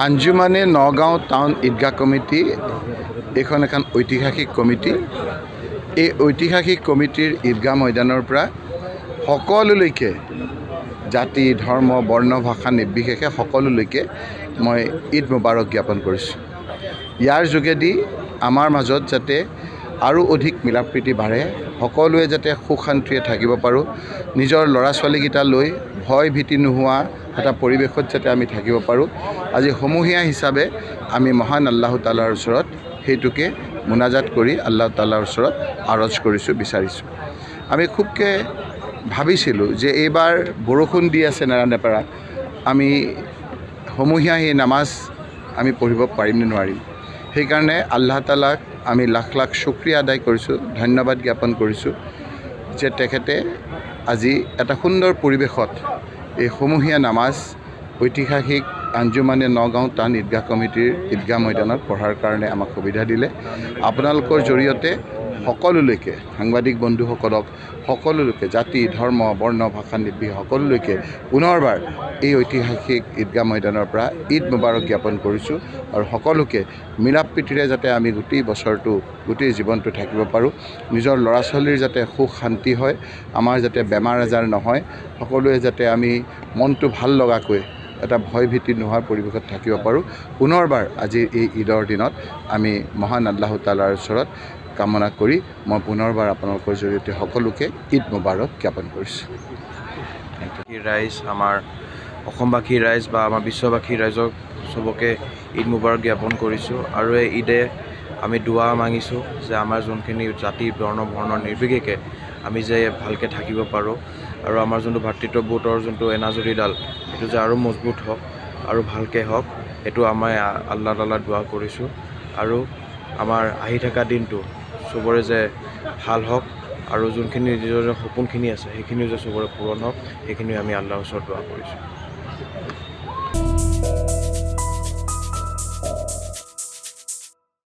আঞ্জুমানে Nagaon town ঈদগাহ committee এখন এখন ঐতিহাসিক কমিটি। এই ঐতিহাসিক কমিটিৰ ঈদগাহ ময়দানৰ পৰা সকলোলৈকে জাতি ধৰ্ম বৰ্ণ ভাষা নিৰ্বিশেষে সকলোলৈকে মই ঈদ মুবাৰক জ্ঞাপন কৰিছোঁ। ইয়াৰ যোগেদি আমাৰ মাজত যাতে আৰু অধিক মিলা প্ৰীতি বাঢ়ে, সকলোৱে যাতে সুখ শান্তিৰে থাকিব পাৰোঁ, নিজৰ ল'ৰা ছোৱালীকেইটা লৈ ভয় ভীতি নোহোৱা এটা পৰিৱেশত যাতে আমি থাকিব পাৰোঁ, আজি সমূহীয়া হিচাপে আমি মহান আল্লাহ তাআলাৰ ওচৰত সেইটোকে মুনাজাত কৰি আল্লাহ তাআলাৰ ওচৰত আৰজ কৰিছোঁ, বিচাৰিছোঁ। আমি খুবকৈ ভাবিছিলোঁ যে এইবাৰ বৰষুণ দি আছে নেৰানেপেৰা, আমি সমূহীয়া সেই নামাজ আমি পঢ়িব পাৰিম নে নোৱাৰিম। সেইকাৰণে আল্লাহ তাআলাক আমি লাখ লাখ শুক্ৰিয়া আদায় কৰিছোঁ, ধন্যবাদ জ্ঞাপন কৰিছোঁ যে তেখেতে আজি এটা সুন্দৰ পৰিৱেশত এই সমূহীয়া নামাজ ঐতিহাসিক আঞ্জুমানে নগাঁও টাউন ঈদগাহ কমিটিৰ ঈদগাহ ময়দানত পঢ়াৰ কাৰণে আমাক সুবিধা দিলে। আপোনালোকৰ জৰিয়তে সকলোলৈকে, সাংবাদিক বন্ধুসকলক সকলোলৈকে, জাতি ধৰ্ম বৰ্ণ ভাষা নিৰ্বিশেষে সকলোলৈকে পুনৰবাৰ এই ঐতিহাসিক ঈদগাহ ময়দানৰ পৰা ঈদ মুবাৰক জ্ঞাপন কৰিছোঁ। আৰু সকলোকে মিলা প্ৰীতিৰে যাতে আমি গোটেই বছৰটো গোটেই জীৱনটো থাকিব পাৰোঁ, নিজৰ ল'ৰা ছোৱালীৰ যাতে সুখ শান্তি হয়, আমাৰ যাতে বেমাৰ আজাৰ নহয়, সকলোৱে যাতে আমি মনটো ভাল লগাকৈ এটা ভয় ভীতি নোহোৱাৰ পৰিৱেশত থাকিব পাৰোঁ, পুনৰবাৰ আজিৰ এই ঈদৰ দিনত আমি মহান আল্লাহ তাআলাৰ ওচৰত কামনা কৰি মই পুনৰবাৰ আপোনালোকৰ জৰিয়তে সকলোকে ঈদ মুবাৰক জ্ঞাপন কৰিছোঁ। ৰাইজ, আমাৰ অসমবাসী ৰাইজ বা আমাৰ বিশ্ববাসী ৰাইজক চবকে ঈদ মুবাৰক জ্ঞাপন কৰিছোঁ। আৰু এই ঈদে আমি দুৱা মাগিছোঁ যে আমাৰ যোনখিনি জাতি বৰ্ণ নিৰ্বিশেষে আমি যে ভালকৈ থাকিব পাৰোঁ, আৰু আমাৰ যোনটো ভাতৃত্ববোধৰ যোনটো এনাজৰীডাল সেইটো যে আৰু মজবুত হওক আৰু ভালকৈ হওক, সেইটো আমাৰ আল্লাহ তাআলাক দুৱা কৰিছোঁ। আৰু আমাৰ আহি থকা দিনটো চবৰে যে ভাল হওক, আৰু যোনখিনি নিজৰ সপোনখিনি আছে সেইখিনিও যে চবৰে পূৰণ হওক, সেইখিনি আমি আল্লাহৰ ওচৰত দুৱা কৰিছোঁ।